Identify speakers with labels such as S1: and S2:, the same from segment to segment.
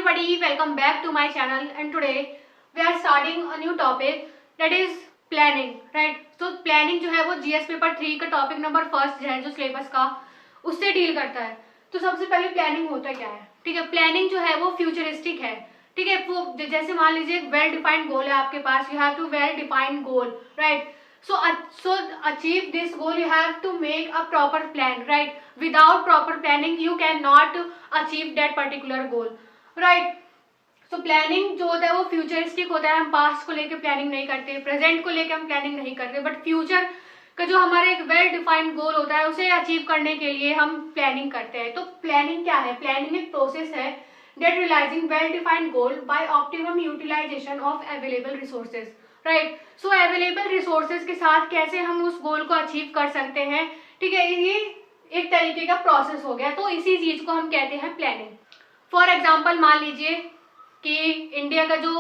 S1: everybody, welcome back to my channel and today we are starting a new topic that is planning, right? So planning जो है वो GS paper 3 का topic number first है जो syllabus का उससे deal करता है। तो सबसे पहले प्लानिंग होता क्या है, ठीक है। प्लानिंग जो है वो फ्यूचरिस्टिक है, ठीक है। वो जैसे मान लीजिए एक वेल डिफाइंड गोल है आपके पास, you have to well defined goal, right. So achieve this goal you have to make a proper plan, right? Without proper planning you cannot achieve that particular goal, right? So planning जो होता है वो futuristic होता है। हम past को लेके planning नहीं करते, प्रेजेंट को लेके हम प्लानिंग नहीं करते, बट फ्यूचर का जो हमारा एक वेल डिफाइंड गोल होता है उसे अचीव करने के लिए हम प्लानिंग करते हैं। तो प्लानिंग क्या है? प्लानिंग एक प्रोसेस है that realizing well defined goal by optimum utilization of available resources, right. So available resources के साथ कैसे हम उस गोल को अचीव कर सकते हैं, ठीक है। ये एक तरीके का प्रोसेस हो गया, तो इसी चीज को हम कहते हैं प्लानिंग। फॉर एग्जांपल मान लीजिए कि इंडिया का जो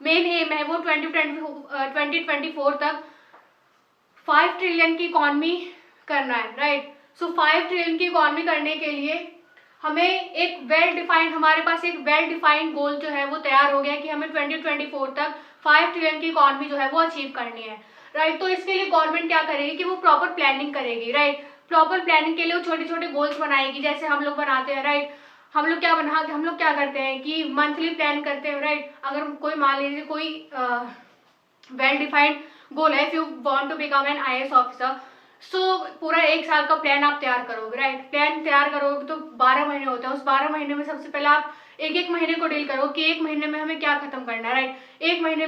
S1: मेन एम है वो 2024 तक 5 ट्रिलियन की इकॉनमी करना है, राइट। सो 5 ट्रिलियन की इकॉनमी करने के लिए हमें एक वेल डिफाइंड, हमारे पास एक वेल डिफाइंड गोल जो है वो तैयार हो गया कि हमें 2024 तक 5 ट्रिलियन की इकॉनमी जो है वो अचीव करनी है, राइट। तो इसके लिए गवर्नमेंट क्या करेगी कि वो प्रॉपर प्लानिंग करेगी, राइट। प्रॉपर प्लानिंग के लिए वो छोटे छोटे गोल्स बनाएगी, जैसे हम लोग बनाते हैं, राइट। हम लोग क्या करते हैं कि मंथली प्लान करते हैं, राइट। अगर कोई मान लीजिए कोई वेल डिफाइंड गोल है, if you want to become an IAS officer, so पूरा 1 साल का प्लान आप तैयार करोगे, राइट। प्लान तैयार करोगे तो 12 महीने होते हैं। उस 12 महीने में सबसे पहले आप एक महीने को डील करो कि 1 महीने में हमें क्या खत्म करना है, राइट। एक महीने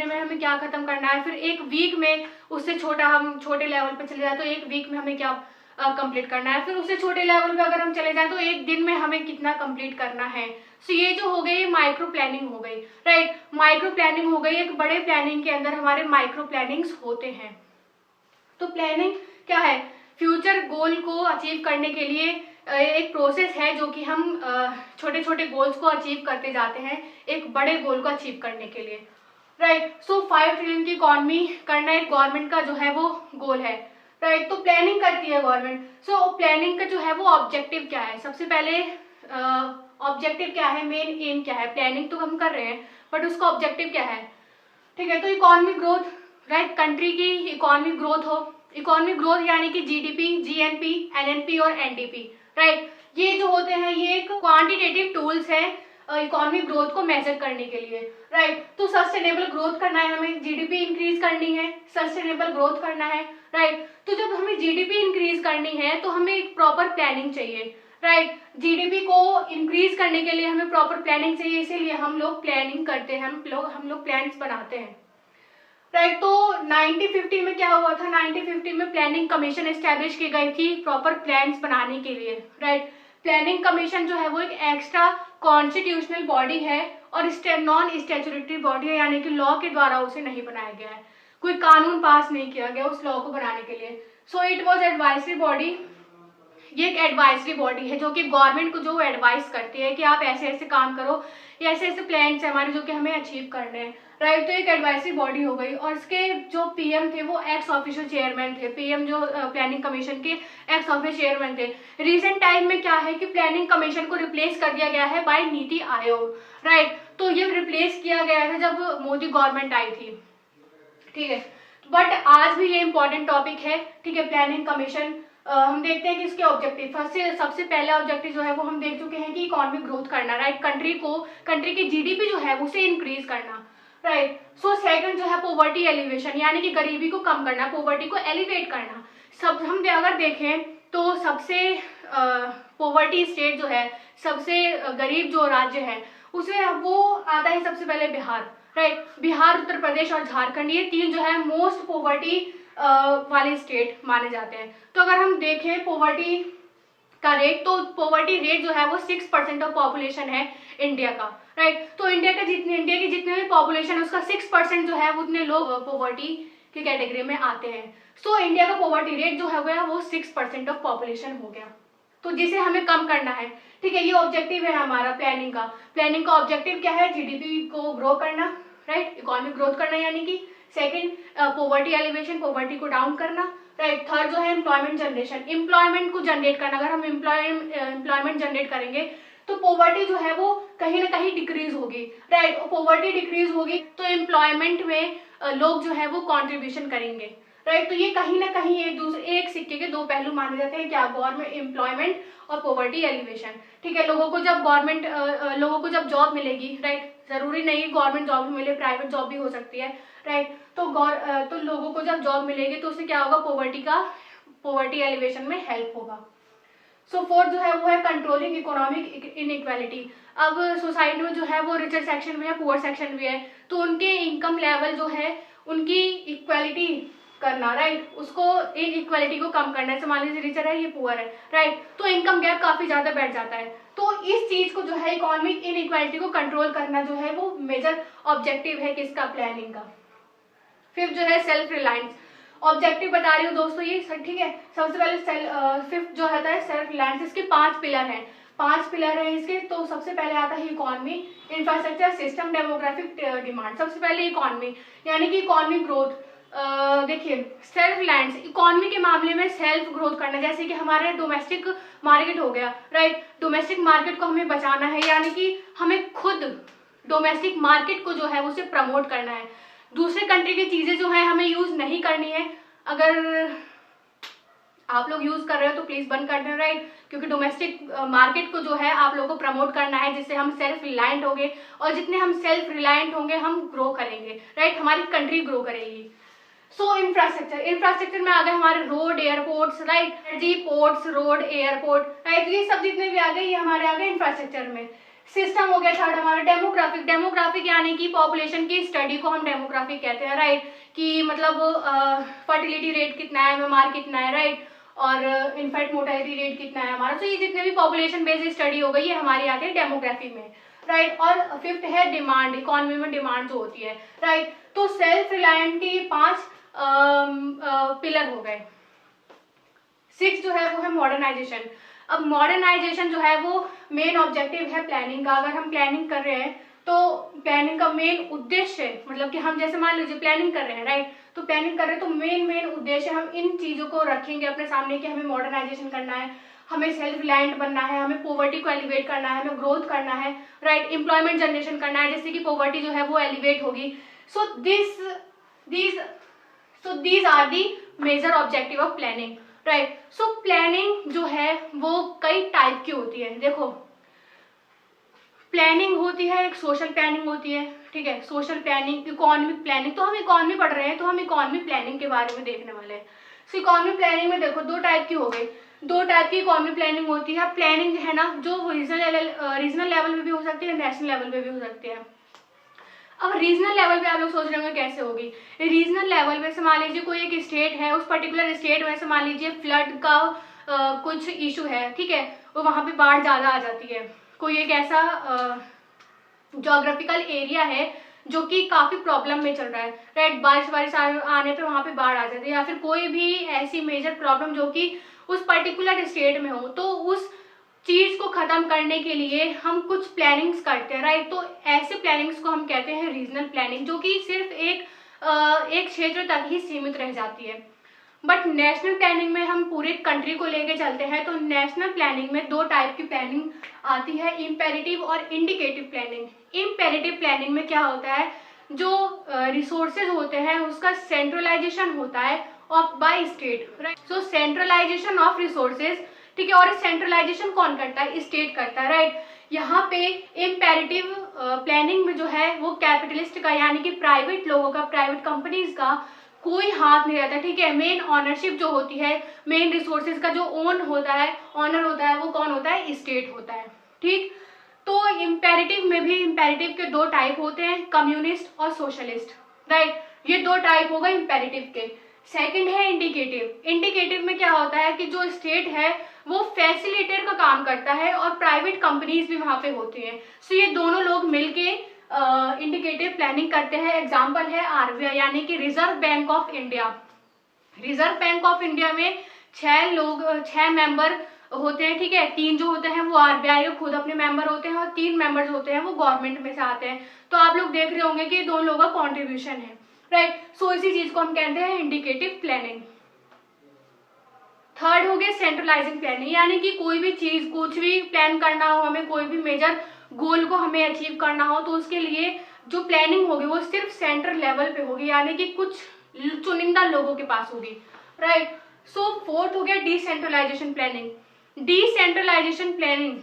S1: में हमें क्या खत्म करना है। फिर 1 वीक में उससे छोटा, हम छोटे लेवल पे चले जाए तो 1 वीक में हमें क्या कंप्लीट करना है। फिर उससे छोटे लेवल पे अगर हम चले जाए तो 1 दिन में हमें कितना कंप्लीट करना है। सो ये जो हो गई माइक्रो प्लानिंग हो गई, राइट। माइक्रो प्लानिंग हो गई। एक बड़े प्लानिंग के अंदर हमारे माइक्रो प्लानिंग्स होते हैं। तो प्लानिंग क्या है? फ्यूचर गोल को अचीव करने के लिए एक प्रोसेस है जो कि हम छोटे छोटे गोल्स को अचीव करते जाते हैं एक बड़े गोल को अचीव करने के लिए, राइट। सो 5 ट्रिलियन की इकॉनमी करना एक गवर्नमेंट का जो है वो गोल है, राइट। तो प्लानिंग करती है गवर्नमेंट। सो प्लानिंग का जो है वो ऑब्जेक्टिव क्या है? सबसे पहले ऑब्जेक्टिव क्या है, मेन एम क्या है? प्लानिंग तो हम कर रहे हैं बट उसका ऑब्जेक्टिव क्या है, ठीक है। तो इकोनॉमिक ग्रोथ, राइट। कंट्री की इकोनॉमिक ग्रोथ हो। इकोनॉमिक ग्रोथ यानी कि GDP, GNP, NNP और NDP, राइट। ये जो होते हैं ये एक क्वांटिटेटिव टूल्स है इकोनॉमिक ग्रोथ को मेजर करने के लिए, राइट। तो सस्टेनेबल ग्रोथ करना है, हमें GDP इंक्रीज करनी है, सस्टेनेबल ग्रोथ करना है, राइट। तो जब हमें GDP इंक्रीज करनी है तो हमें एक प्रॉपर प्लानिंग चाहिए, राइट। GDP को इंक्रीज करने के लिए हमें प्रॉपर प्लानिंग चाहिए, इसीलिए हम लोग प्लानिंग करते हैं, हम लोग प्लान्स बनाते हैं, राइट। तो 1950 में क्या हुआ था? 1950 में प्लानिंग कमीशन एस्टेब्लिश की गई थी प्रॉपर प्लान्स बनाने के लिए, राइट। प्लानिंग कमीशन जो है वो एक एक्स्ट्रा कॉन्स्टिट्यूशनल बॉडी है और नॉन स्टैट्यूटरी बॉडी है, यानी कि लॉ के द्वारा उसे नहीं बनाया गया है, कोई कानून पास नहीं किया गया उस लॉ को बनाने के लिए। So it was advisory body. ये एक एडवाइजरी बॉडी है जो कि गवर्नमेंट को जो एडवाइस करती है कि आप ऐसे ऐसे काम करो, या ऐसे ऐसे प्लान्स हैं हमारे जो कि हमें अचीव करने हैं, राइट। तो एक एडवाइजरी बॉडी हो गई और इसके जो PM थे वो एक्स ऑफिशियल चेयरमैन थे। PM जो प्लानिंग कमीशन के एक्स ऑफिशियल चेयरमैन थे। रिसेंट टाइम में क्या है कि प्लानिंग कमीशन को रिप्लेस कर दिया गया है बाय नीति आयोग, राइट। तो ये रिप्लेस किया गया था जब मोदी गवर्नमेंट आई थी, ठीक है। बट आज भी ये इंपॉर्टेंट टॉपिक है, ठीक है। प्लानिंग कमीशन हम देखते हैं कि इसके ऑब्जेक्टिव, सबसे पहला ऑब्जेक्टिव जो है वो हम देख चुके हैं कि इकोनॉमिक ग्रोथ करना, राइट। कंट्री की GDP जो है उसे इंक्रीज करना, राइट। सो सेकंड जो है पोवर्टी एलिवेशन, यानी कि गरीबी को कम करना, पोवर्टी को एलिवेट करना। सब हम अगर देखें तो सबसे पोवर्टी स्टेट जो है, सबसे गरीब जो राज्य है उसे वो आता है सबसे पहले बिहार, राइट। बिहार, उत्तर प्रदेश और झारखंड, ये 3 जो है मोस्ट पोवर्टी वाले स्टेट माने जाते हैं। तो अगर हम देखें पोवर्टी का रेट, तो पोवर्टी रेट जो है वो 6% ऑफ पॉपुलेशन है इंडिया का, राइट। तो इंडिया की जितने भी पॉपुलेशन है उसका 6% जो है उतने लोग पोवर्टी की कैटेगरी में आते हैं। सो इंडिया का पोवर्टी रेट जो है वो 6% ऑफ पॉपुलेशन हो गया, तो जिसे हमें कम करना है, ठीक है। ये ऑब्जेक्टिव है हमारा प्लानिंग का। प्लानिंग का ऑब्जेक्टिव क्या है? GDP को ग्रो करना, राइट। इकोनॉमिक ग्रोथ करना, यानी कि सेकंड पोवर्टी एलिवेशन, पोवर्टी को डाउन करना, राइट। थर्ड जो है एम्प्लॉयमेंट जनरेशन, एम्प्लॉयमेंट को जनरेट करना। अगर हम एम्प्लॉयमेंट जनरेट करेंगे तो पॉवर्टी जो है वो कहीं ना कहीं डिक्रीज होगी, राइट। पॉवर्टी डिक्रीज होगी तो एम्प्लॉयमेंट में लोग जो है वो कंट्रीब्यूशन करेंगे, राइट। तो ये कहीं ना कहीं एक सिक्के के दो पहलू माने जाते हैं, क्या, गवर्नमेंट एम्प्लॉयमेंट और पॉवर्टी एलिवेशन, ठीक है। लोगों को जब जॉब मिलेगी, राइट, जरूरी नहीं गवर्नमेंट जॉब भी मिले, प्राइवेट जॉब भी हो सकती है, राइट। तो लोगों को जब जॉब मिलेगी तो उससे क्या होगा, पॉवर्टी एलिवेशन में हेल्प होगा। सो फोर्थ जो है वो है कंट्रोलिंग इकोनॉमिक इनइक्वालिटी। अब सोसाइटी में जो है वो रिचर सेक्शन भी है, पुअर सेक्शन भी है, तो उनके इनकम लेवल जो है उनकी इक्वालिटी करना, राइट, उसको इन इक्वालिटी को कम करना है। जैसे मान लीजिए रिचर है, ये पुअर है, राइट, तो इनकम गैप काफी ज्यादा बैठ जाता है। तो इस चीज को जो है इकोनॉमिक इनइक्वालिटी को कंट्रोल करना जो है वो मेजर ऑब्जेक्टिव है किसका, प्लानिंग का। फिफ्थ जो है सेल्फ रिलायंस, ऑब्जेक्टिव बता रही हूँ दोस्तों ये, ठीक है। सबसे पहले फिफ्थ जो होता है सेल्फ रिलायंस, इसके 5 पिलर हैं, 5 पिलर हैं इसके। तो सबसे पहले आता है economy, infrastructure, system, demographic demand. सबसे पहले इकोनॉमी, यानी कि इकोनॉमी ग्रोथ। देखिए सेल्फ रिलायंस, इकोनॉमी के मामले में सेल्फ ग्रोथ करना, जैसे कि हमारे डोमेस्टिक मार्केट हो गया, राइट, डोमेस्टिक मार्केट को हमें बचाना है, यानी कि हमें खुद डोमेस्टिक मार्केट को जो है उसे प्रमोट करना है। दूसरे कंट्री की चीजें जो है हमें यूज नहीं करनी है। अगर आप लोग यूज कर रहे हो तो प्लीज बंद कर दें, राइट, क्योंकि डोमेस्टिक मार्केट को जो है आप लोगों को प्रमोट करना है, जिससे हम सेल्फ रिलायंट होंगे, और जितने हम सेल्फ रिलायंट होंगे हम ग्रो करेंगे, राइट, हमारी कंट्री ग्रो करेगी। सो इंफ्रास्ट्रक्चर में आ गए हमारे road, airports, right, energy, ports, road, airport, right, ये सब जितने भी आ गए ये हमारे आ गए इंफ्रास्ट्रक्चर में। सिस्टम हो गया थर्ड हमारा डेमोग्राफिक यानी कि पॉपुलेशन की स्टडी को हम डेमोग्राफिक कहते हैं, राइट, कि मतलब फर्टिलिटी रेट कितना है, बीमार कितना है, राइट, और इनफैक्ट मोर्टेलिटी रेट कितना है हमारा। तो ये जितने भी पॉपुलेशन बेस्ड स्टडी हो गई ये हमारी आती है डेमोग्राफी में, राइट। और फिफ्थ है डिमांड, इकोनॉमी में डिमांड जो होती है, राइट। तो सेल्फ रिलायंट की 5 पिलर हो गए। 6 जो है वो है मॉडर्नाइजेशन। अब मॉडर्नाइजेशन जो है वो मेन ऑब्जेक्टिव है प्लानिंग का। अगर हम प्लानिंग कर रहे हैं तो प्लानिंग का मेन उद्देश्य, मतलब कि हम जैसे मान लीजिए प्लानिंग कर रहे हैं, राइट, तो प्लानिंग कर रहे हैं तो मेन उद्देश्य हम इन चीजों को रखेंगे अपने सामने कि हमें मॉडर्नाइजेशन करना है, हमें सेल्फ रिलायंट बनना है, हमें पॉवर्टी को एलिवेट करना है, हमें ग्रोथ करना है, राइट, एम्प्लॉयमेंट जनरेशन करना है, जिससे कि पॉवर्टी जो है वो एलिवेट होगी। सो these are the major objective of planning, right. So planning जो है वो कई टाइप की होती है। देखो प्लानिंग होती है, एक सोशल प्लानिंग होती है, ठीक है, सोशल प्लानिंग, इकोनॉमिक प्लानिंग। तो हम इकोनॉमी पढ़ रहे हैं तो हम इकोनॉमिक प्लानिंग के बारे में देखने वाले हैं। सो इकोनॉमिक प्लानिंग में देखो 2 टाइप की हो गई, 2 टाइप की इकोनॉमिक प्लानिंग होती है। प्लानिंग है ना जो रीजनल लेवल पे भी हो सकती है, नेशनल लेवल पे भी हो सकती है। अब रीजनल लेवल पे आप लोग सोच रहे होंगे कैसे होगी। रीजनल लेवल पे से मान लीजिए कोई एक स्टेट है, उस पर्टिकुलर स्टेट में से मान लीजिए फ्लड का कुछ इशू है, ठीक है, वो वहां पे बाढ़ ज्यादा आ जाती है। कोई एक ऐसा ज्योग्राफिकल एरिया है जो कि काफी प्रॉब्लम में चल रहा है, राइट, बारिश आने पे वहां पे बाढ़ आ जाती है, या फिर कोई भी ऐसी मेजर प्रॉब्लम जो कि उस पर्टिकुलर स्टेट में हो, तो उस चीज को खत्म करने के लिए हम कुछ प्लानिंग्स करते हैं, राइट। तो ऐसे प्लानिंग्स को हम कहते हैं रीजनल प्लानिंग, जो कि सिर्फ एक क्षेत्र तक ही सीमित रह जाती है। बट नेशनल प्लानिंग में हम पूरे कंट्री को लेके चलते हैं। तो नेशनल प्लानिंग में 2 टाइप की प्लानिंग आती है, इम्पेरेटिव और इंडिकेटिव प्लानिंग। इम्पेरेटिव प्लानिंग में क्या होता है, जो रिसोर्सेज होते हैं उसका सेंट्रलाइजेशन होता है of by state, right. So centralization of resources, ठीक है, और सेंट्रलाइजेशन कौन करता है, स्टेट करता है, राइट। यहाँ पे इम्पेरेटिव प्लानिंग में जो है वो कैपिटलिस्ट का यानी कि प्राइवेट लोगों का, प्राइवेट कंपनीज का कोई हाथ नहीं रहता, ठीक है। मेन ऑनरशिप जो होती है, मेन रिसोर्सेज का जो ऑनर होता है वो कौन होता है, स्टेट होता है, ठीक। तो इम्पेरेटिव में भी इम्पेरेटिव के 2 टाइप होते हैं, कम्युनिस्ट और सोशलिस्ट, राइट, ये 2 टाइप हो गए इम्पेरेटिव के। सेकंड है इंडिकेटिव। इंडिकेटिव में क्या होता है कि जो स्टेट है वो फैसिलिटेटर का काम करता है और प्राइवेट कंपनीज भी वहां पे होती हैं। सो ये दोनों लोग मिलके इंडिकेटिव प्लानिंग करते हैं। एग्जांपल है आरबीआई यानी कि reserve bank of India. Reserve bank of India में 6 मेंबर होते हैं, ठीक है। 3 जो होते हैं वो आरबीआई के खुद अपने मेंबर होते हैं और 3 मेंबर्स होते हैं वो गवर्नमेंट में से आते हैं। तो आप लोग देख रहे होंगे कि 2 लोगों का कॉन्ट्रीब्यूशन है, राइट। सो इसी चीज को हम कहते हैं इंडिकेटिव प्लानिंग। थर्ड हो गया सेंट्रलाइजिंग प्लानिंग, यानी कि कोई भी चीज कुछ भी प्लान करना हो, हमें कोई भी मेजर गोल को हमें अचीव करना हो, तो उसके लिए जो प्लानिंग होगी वो सिर्फ सेंट्रल लेवल पे होगी, यानी कि कुछ चुनिंदा लोगों के पास होगी, राइट। सो फोर्थ हो गया decentralization planning. Decentralization planning,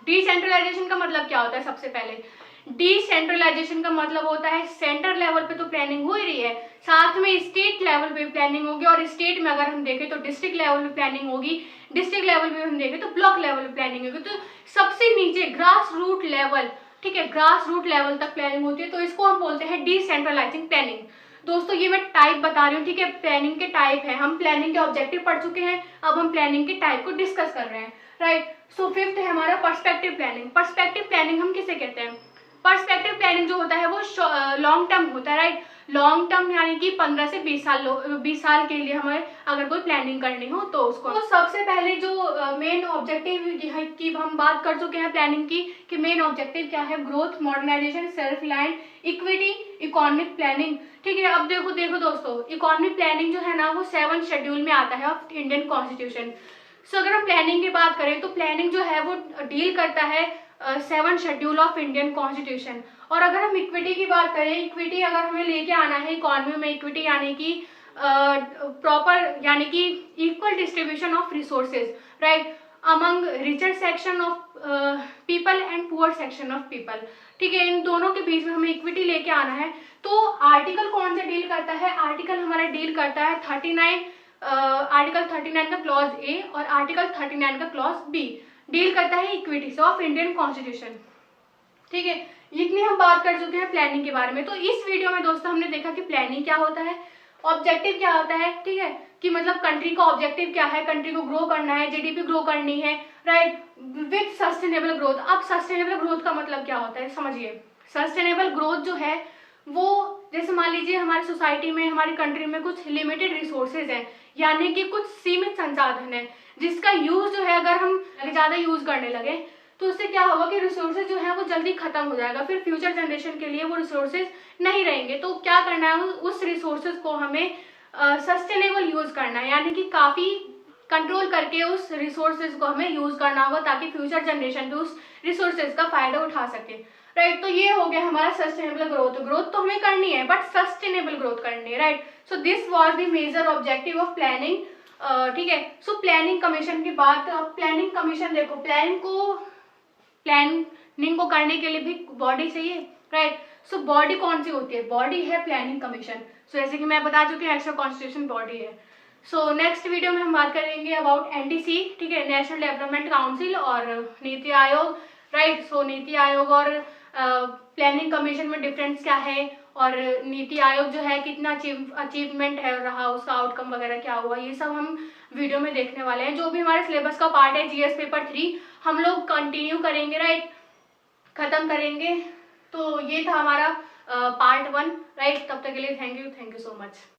S1: decentralization का मतलब क्या होता है? सबसे पहले डिसेंट्रलाइजेशन का मतलब होता है सेंटर लेवल पे तो प्लानिंग हो ही रही है, साथ में स्टेट लेवल पे प्लानिंग होगी, और स्टेट में अगर हम देखें तो डिस्ट्रिक्ट लेवल पे प्लानिंग होगी, डिस्ट्रिक्ट लेवल पे हम देखें तो ब्लॉक लेवल पे प्लानिंग होगी। तो सबसे नीचे ग्रास रूट लेवल, ठीक है, ग्रास रूट लेवल तक प्लानिंग होती है, तो इसको हम बोलते हैं डिसेंट्रलाइजिंग प्लानिंग। दोस्तों ये मैं टाइप बता रही हूँ, ठीक है, प्लानिंग के टाइप है, हम प्लानिंग के ऑब्जेक्टिव पढ़ चुके हैं, अब हम प्लानिंग के टाइप को डिस्कस कर रहे हैं, राइट। सो फिफ्थ है हमारा पर्सपेक्टिव प्लानिंग। पर्सपेक्टिव प्लानिंग हम किसे कहते हैं? पर्सपेक्टिव प्लानिंग जो होता है वो लॉन्ग टर्म होता है, राइट। लॉन्ग टर्म यानी कि 15 से 20 साल के लिए हमें अगर कोई प्लानिंग करनी हो तो उसको। तो सबसे पहले जो मेन ऑब्जेक्टिव की हम बात कर चुके हैं प्लानिंग की, कि मेन ऑब्जेक्टिव क्या है? Growth, modernization, self reliance, equity, economic planning, ठीक है। अब देखो दोस्तों, इकोनॉमिक प्लानिंग जो है ना वो 7 शेड्यूल में आता है ऑफ इंडियन कॉन्स्टिट्यूशन। सो अगर हम प्लानिंग की बात करें तो प्लानिंग जो है वो डील करता है 7 शेड्यूल ऑफ इंडियन कॉन्स्टिट्यूशन। और अगर हम इक्विटी की बात करें, इक्विटी अगर हमें लेके आना है इकोनॉमी में, इक्विटी यानी कि प्रॉपर यानी कि equal distribution of resources, right, among richer section of people and poor section of people, ठीक है, इन दोनों के बीच में हमें इक्विटी लेके आना है। तो आर्टिकल कौन से डील करता है? आर्टिकल हमारा डील करता है 39, आर्टिकल 39 का क्लॉज ए और आर्टिकल 39 का क्लॉज बी डील करता है इक्विटी से ऑफ इंडियन कॉन्स्टिट्यूशन, ठीक है। इतनी हम बात कर चुके हैं प्लानिंग के बारे में। तो इस वीडियो में दोस्तों हमने देखा कि प्लानिंग क्या होता है, ऑब्जेक्टिव क्या होता है, ठीक है, कि मतलब कंट्री का ऑब्जेक्टिव क्या है, कंट्री को ग्रो करना है, जीडीपी ग्रो करनी है, राइट, विथ सस्टेनेबल ग्रोथ। अब सस्टेनेबल ग्रोथ का मतलब क्या होता है समझिए। सस्टेनेबल ग्रोथ जो है वो, जैसे मान लीजिए हमारी सोसाइटी में, हमारी कंट्री में कुछ लिमिटेड रिसोर्सेज हैं, यानी कि कुछ सीमित संसाधन है, जिसका यूज जो है अगर हम ज्यादा यूज करने लगे तो उससे क्या होगा कि रिसोर्सेज जो है वो जल्दी खत्म हो जाएगा, फिर फ्यूचर जनरेशन के लिए वो रिसोर्सेज नहीं रहेंगे। तो क्या करना है, उस रिसोर्सेज को हमें सस्टेनेबल यूज करना है, यानी कि काफी कंट्रोल करके उस रिसोर्सेज को हमें यूज करना होगा ताकि फ्यूचर जनरेशन भी उस रिसोर्सेज का फायदा उठा सके, राइट। तो ये हो गया हमारा सस्टेनेबल ग्रोथ। ग्रोथ तो हमें करनी है बट सस्टेनेबल ग्रोथ करनी है, right. So this was the major objective of planning, ठीक है। सो प्लानिंग कमीशन की बात, प्लानिंग कमीशन देखो, प्लानिंग को करने के लिए भी बॉडी चाहिए, राइट। सो बॉडी कौन सी होती है? बॉडी है प्लानिंग कमीशन। सो जैसे कि मैं बता चुकी हूँ एक्स्ट्रा कॉन्स्टिट्यूशन बॉडी है। सो नेक्स्ट वीडियो में हम बात करेंगे अबाउट एनडीसी, ठीक है, नेशनल डेवलपमेंट काउंसिल और नीति आयोग, राइट। सो नीति आयोग और प्लानिंग कमीशन में डिफरेंस क्या है, और नीति आयोग जो है कितना अचीवमेंट है रहा, उसका आउटकम वगैरह क्या हुआ, ये सब हम वीडियो में देखने वाले हैं। जो भी हमारे सिलेबस का पार्ट है जीएस पेपर 3 हम लोग कंटिन्यू करेंगे, राइट, खत्म करेंगे। तो ये था हमारा पार्ट 1, राइट। तब तक के लिए थैंक यू सो मच।